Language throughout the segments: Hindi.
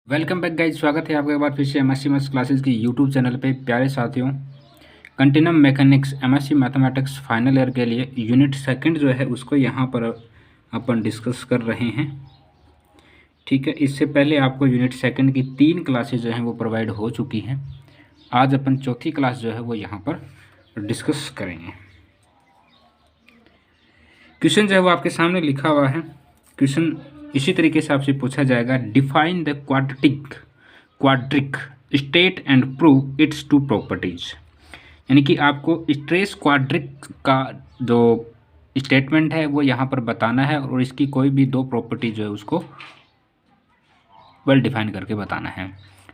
वेलकम बैक गाइज, स्वागत है आपका एक बार फिर से एमएससी मैथ्स क्लासेस की यूट्यूब चैनल पे। प्यारे साथियों, continuum mechanics MSc mathematics final year के लिए यूनिट सेकंड जो है उसको यहाँ पर अपन डिस्कस कर रहे हैं। ठीक है, इससे पहले आपको यूनिट सेकंड की 3 क्लासेज जो हैं वो प्रोवाइड हो चुकी हैं। आज अपन चौथी क्लास जो है वो यहाँ पर डिस्कस करेंगे। क्वेश्चन जो है वो आपके सामने लिखा हुआ है। क्वेश्चन इसी तरीके से आपसे पूछा जाएगा, define the quadric state and prove its two properties. यानी कि आपको स्ट्रेस क्वाड्रिक का जो स्टेटमेंट है वो यहाँ पर बताना है और इसकी कोई भी 2 प्रॉपर्टी जो है उसको वेल डिफाइन करके बताना है।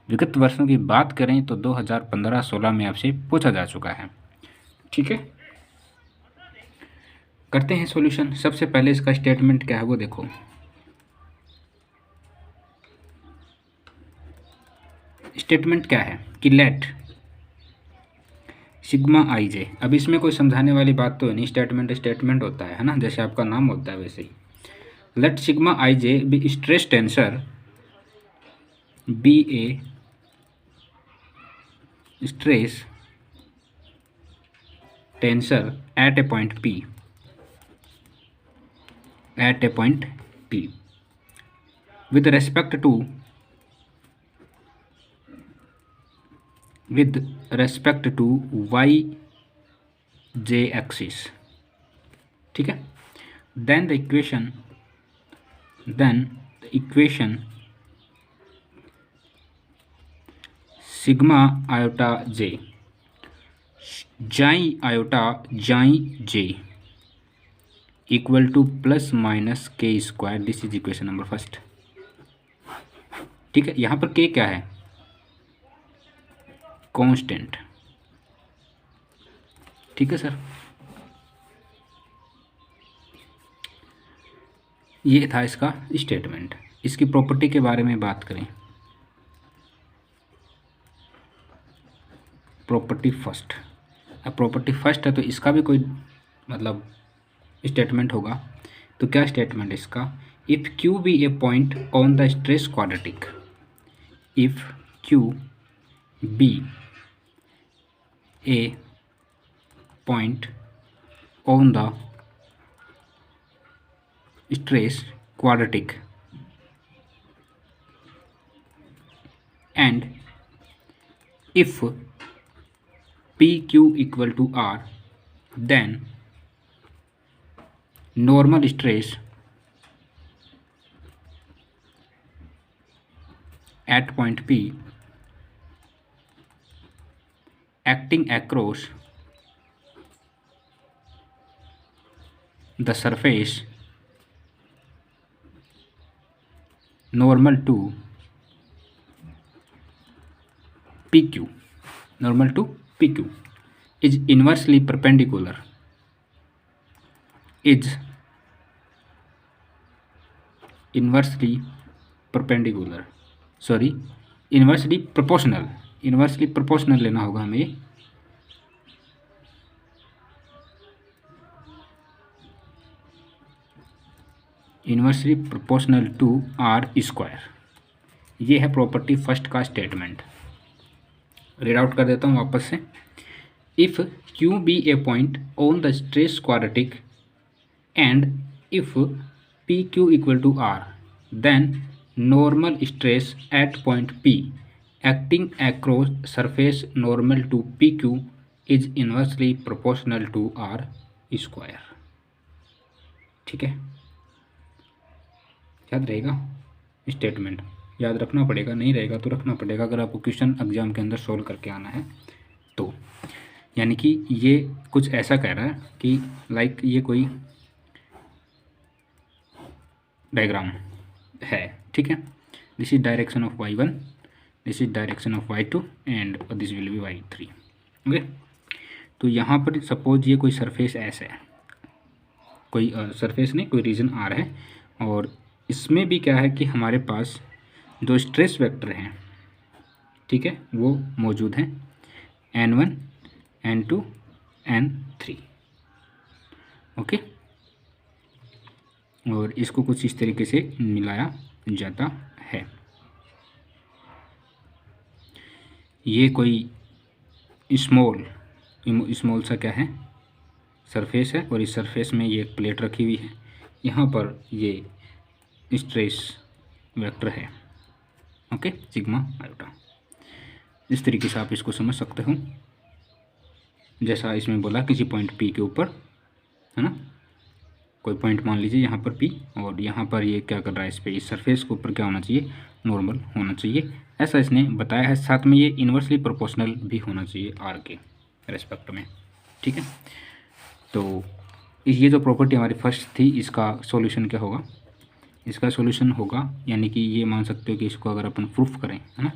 विगत वर्षों की बात करें तो 2015-16 में आपसे पूछा जा चुका है। ठीक है, करते हैं सॉल्यूशन। सबसे पहले इसका स्टेटमेंट क्या है वो देखो। स्टेटमेंट क्या है कि लेट सिग्मा आई जे। अब इसमें कोई समझाने वाली बात तो नहीं, स्टेटमेंट होता है ना, जैसे आपका नाम होता है वैसे ही। Let sigma i j be stress tensor be a stress tensor at a point P with respect to y j axis। ठीक है, then the equation sigma iota j j equal to plus minus k square। This is equation number first. ठीक है, यहाँ पर k क्या है? कांस्टेंट। ठीक है सर, ये था इसका स्टेटमेंट। इसकी प्रॉपर्टी के बारे में बात करें। प्रॉपर्टी फर्स्ट, अब प्रॉपर्टी फर्स्ट है तो इसका भी कोई मतलब स्टेटमेंट होगा। तो क्या स्टेटमेंट इसका? If Q be a point on the stress quadratic, if Q be a point on the stress quadratic and if PQ equal to R, then normal stress at point P acting across the surface normal to PQ is inversely perpendicular inversely proportional लेना होगा हमें। Inversely proportional to R square. ये है प्रॉपर्टी फर्स्ट का स्टेटमेंट। रीड आउट कर देता हूँ वापस से। If Q be a point on the stress quadratic and if P Q equal to R, then normal stress at point P acting across surface normal to P Q is inversely proportional to R square. ठीक है, याद रहेगा स्टेटमेंट, याद रखना पड़ेगा, नहीं रहेगा तो रखना पड़ेगा अगर आपको क्वेश्चन एग्जाम के अंदर सोल्व करके आना है तो। यानी कि ये कुछ ऐसा कह रहा है कि लाइक ये कोई डायग्राम है। ठीक है, this is direction of y1, this is direction of y2 and this will B y3। Okay, तो यहाँ पर सपोज ये कोई सरफेस ऐसा है, कोई सरफेस नहीं, कोई रीजन R है और इसमें भी क्या है कि हमारे पास जो स्ट्रेस वेक्टर हैं, ठीक है, वो मौजूद हैं n1 n2 n3। ओके, और इसको कुछ इस तरीके से मिलाया जाता है। ये कोई स्मॉल सा क्या है, सरफेस है, और इस सरफेस में ये एक प्लेट रखी हुई है, यहाँ पर ये स्ट्रेस वेक्टर है। Okay, sigma iota. इस तरीके से आप इसको समझ सकते हो, जैसा इसमें बोला किसी पॉइंट P के ऊपर, है ना, कोई पॉइंट मान लीजिए यहाँ पर P, और यहाँ पर ये क्या कर रहा है, इस पर, इस सरफेस के ऊपर क्या होना चाहिए, नॉर्मल होना चाहिए, ऐसा इसने बताया है। साथ में ये इन्वर्सली प्रोपोर्शनल भी होना चाहिए R के रेस्पेक्ट में। ठीक है, तो ये जो प्रॉपर्टी हमारी फर्स्ट थी, इसका सॉल्यूशन क्या होगा, इसका सॉल्यूशन होगा, यानी कि ये मान सकते हो कि इसको अगर अपन प्रूफ करें, है ना,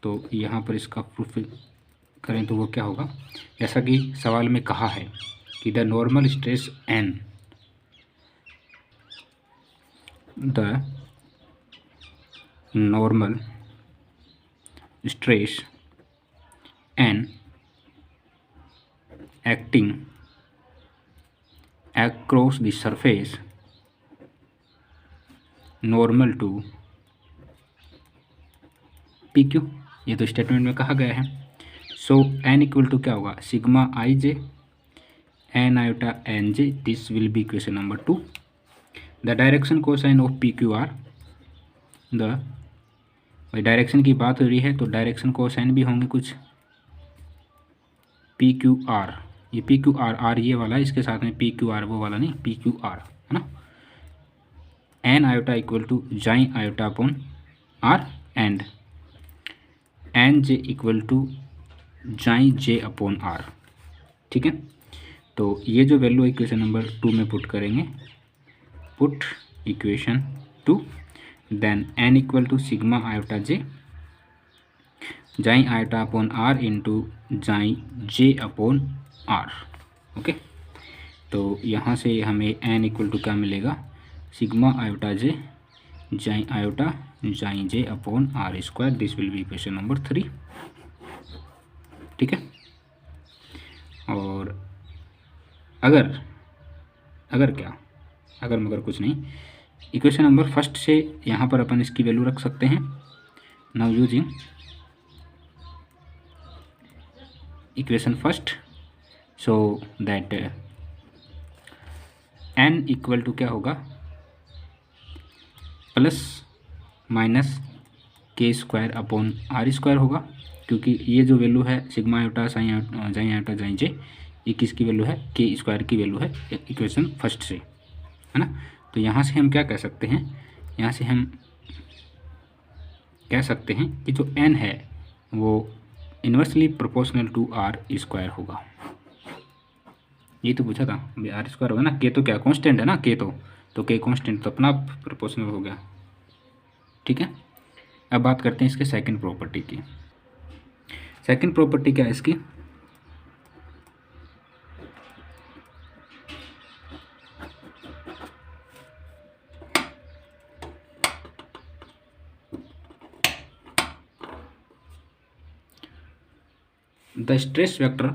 तो यहाँ पर इसका प्रूफ करें तो वो क्या होगा, जैसा कि सवाल में कहा है कि the normal stress N, the normal stress N acting across the surface normal to PQ, ये तो स्टेटमेंट में कहा गया है। सो N इक्वल टू क्या होगा, sigma IJ N iota NJ, this will be equation number 2। The direction cosine of PQR, the भाई डायरेक्शन की बात हो रही है तो डायरेक्शन कोसाइन भी होंगे कुछ, PQR, ये PQR, R ये वाला, इसके साथ में PQR वो वाला नहीं, PQR, है ना, N आयोटा इक्वल टू जाइन iota upon R and NJ equal to जाइन J अपॉन R। ठीक है, तो ये जो वैल्यू इक्वेशन नंबर 2 में पुट करेंगे, put equation 2, then N equal to sigma iota J जाइन आयोटा अपॉन R इंटू जाइन J अपॉन R। ओके, तो यहाँ से हमें N इक्वल टू क्या मिलेगा, सिग्मा आयोटा J जाइन आयोटा जाइन J upon R square, this will be equation number 3। ठीक है, और अगर क्या, अगर मगर कुछ नहीं, इक्वेशन नंबर फर्स्ट से यहाँ पर अपन इसकी वैल्यू रख सकते हैं। Now using equation first, so that N equal to क्या होगा, plus minus K square upon R square होगा, क्योंकि ये जो वैल्यू है सिग्मा आयोटा साइन आयोटा जाइन J, ये किसकी वैल्यू है, K स्क्वायर की वैल्यू है इक्वेशन फर्स्ट से, है ना। तो यहाँ से हम क्या कह सकते हैं, यहाँ से हम कह सकते हैं कि जो N है वो inversely proportional to R square होगा। ये तो पूछा था भाई, R स्क्वायर होगा ना, K तो क्या कांस्टेंट है ना, K तो K कांस्टेंट तो अपना प्रोपोर्शनल हो गया। ठीक है, अब बात करते हैं इसके सेकंड प्रॉपर्टी की। सेकंड प्रॉपर्टी क्या है इसकी, the stress vector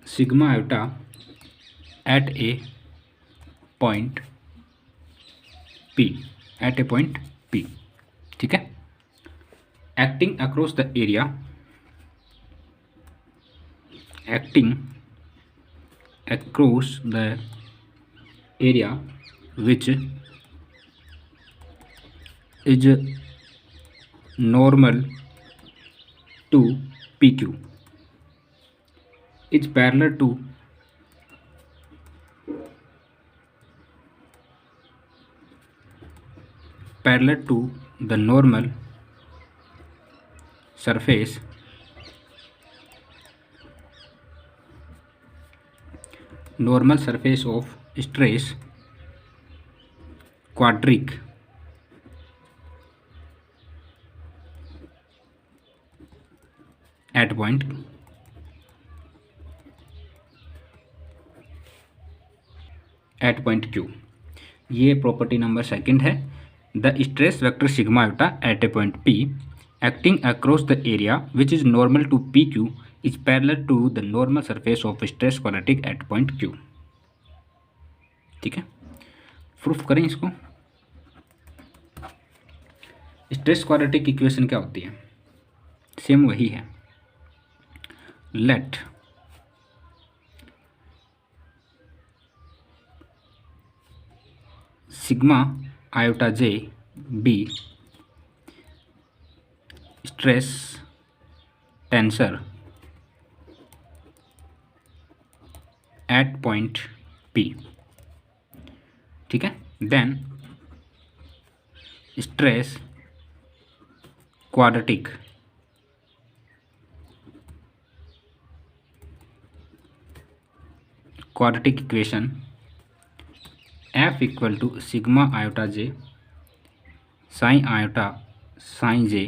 sigma iota at a point P, at a point P, ठीक है, acting across the area, acting across the area which is normal to PQ, is parallel to the normal surface of stress quadric at point Q। ये प्रॉपर्टी नंबर सेकंड है। The stress vector sigma iota at a point P acting across the area which is normal to PQ is parallel to the normal surface of stress quadratic at point Q। ठीक है, प्रूफ करें इसको, स्ट्रेस क्वाड्रेटिक इक्वेशन क्या होती है, सेम वही है। Let sigma iota j be stress tensor at point P, ठीक है। Then stress quadratic equation F equal to sigma iota j sine iota sine j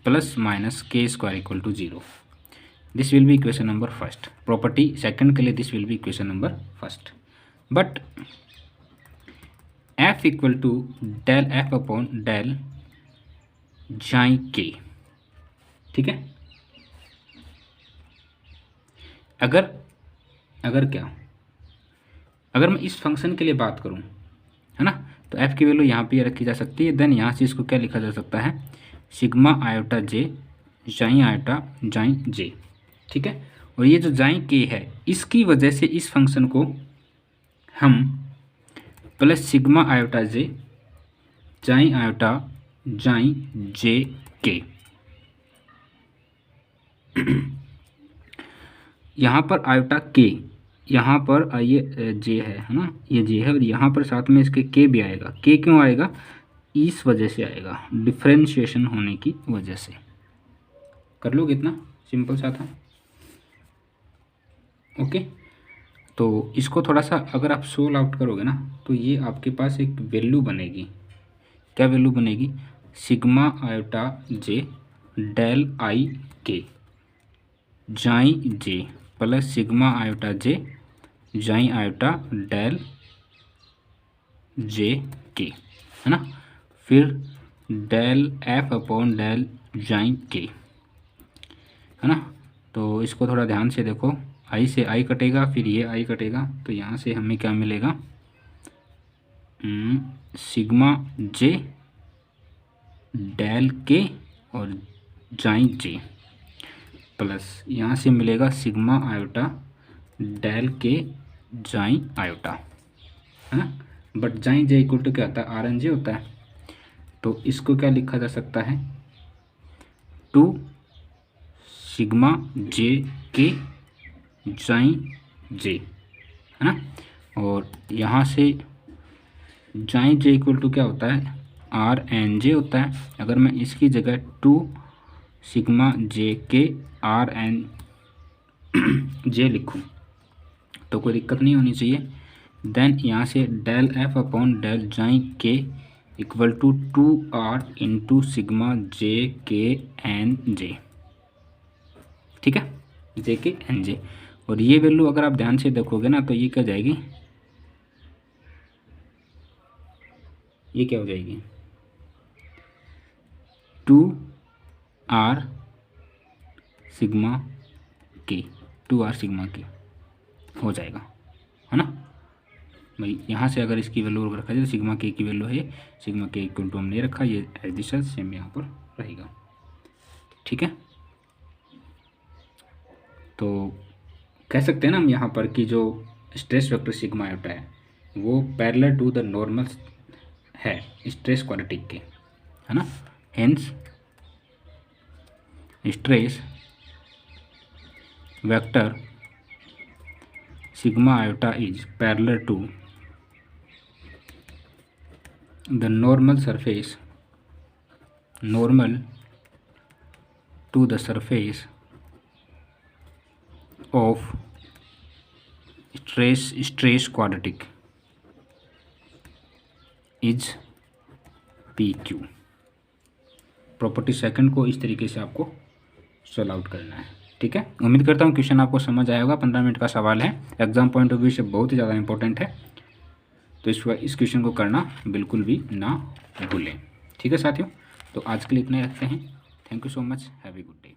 plus minus k square equal to 0। This will be equation number first. Property second के लिए this will be equation number first. But F equal to del F upon del xi k, ठीक है। अगर क्या, अगर मैं इस फंक्शन के लिए बात करूं, है ना, तो F की वैल्यू यहाँ पे रखी जा सकती है। देन यहाँ से इसको क्या लिखा जा सकता है, सिग्मा आयोटा जे जाई आयोटा जाई जे, ठीक है। और ये जो जाई के है, इसकी वजह से इस फंक्शन को हम प्लस सिग्मा आयोटा जे जाई आयोटा जाई जे के, यहाँ पर आयोटा के, यहाँ पर ये जे है ना, ये जे है, और यहाँ पर साथ में इसके के भी आएगा। के क्यों आएगा, इस वजह से आएगा, डिफ्रेंशिएशन होने की वजह से। कर लो कितना सिंपल सा था। ओके, तो इसको थोड़ा सा अगर आप सोल्व आउट करोगे ना, तो ये आपके पास एक वैल्यू बनेगी। क्या वैल्यू बनेगी, sigma iota J del I के जाई J plus sigma iota J जाई आयोटा डेल जे के, है ना। फिर del F upon del xi के, है ना। तो इसको थोड़ा ध्यान से देखो, आई से आई कटेगा, फिर ये आई कटेगा, तो यहाँ से हमें क्या मिलेगा, सिग्मा जे डेल के और जाई जे प्लस यहाँ से मिलेगा सिग्मा आयोटा डेल के जाई आयोटा, है ना। बट जाई जे इक्वल टू क्या होता है, आर एन जे होता है। तो इसको क्या लिखा जा सकता है, 2 सिग्मा जे के जाई जे, है ना। और यहाँ से जाई जे इक्वल टू क्या होता है, आर एन जे होता है। अगर मैं इसकी जगह 2 सिग्मा जे के आर एन जे लिखूँ तो कोई दिक्कत नहीं होनी चाहिए। देन यहाँ से del F upon del xi k equal to 2r into sigma j k n जे, ठीक है, जे के एन जे। और ये वैल्यू अगर आप ध्यान से देखोगे ना, तो ये क्या जाएगी, ये क्या हो जाएगी, 2r सिग्मा के, 2r सिग्मा के हो जाएगा, है ना भाई। यहाँ से अगर इसकी वैल्यू रखा जाए, सिग्मा के की वैल्यू है, सिग्मा के इक्वल टू हमने रखा, ये एज दिस सेम यहाँ पर रहेगा, ठीक है। तो कह सकते हैं ना हम यहाँ पर कि जो स्ट्रेस वेक्टर सिग्मा आयोटा है वो पैरेलल टू द नॉर्मल है स्ट्रेस क्वाड्रेटिक के, है ना। Hence stress vector sigma iota is parallel to the normal to the surface of stress quadratic is PQ। Property second को इस तरीके से आपको सॉल्व आउट करना है, ठीक है। उम्मीद करता हूँ क्वेश्चन आपको समझ आया होगा। 15 मिनट का सवाल है, एग्जाम पॉइंट ऑफ व्यू से बहुत ही ज़्यादा इंपॉर्टेंट है, तो इस क्वेश्चन को करना बिल्कुल भी ना भूलें, ठीक है साथियों। तो आज के लिए इतना ही रखते हैं। Thank you so much, have a good day.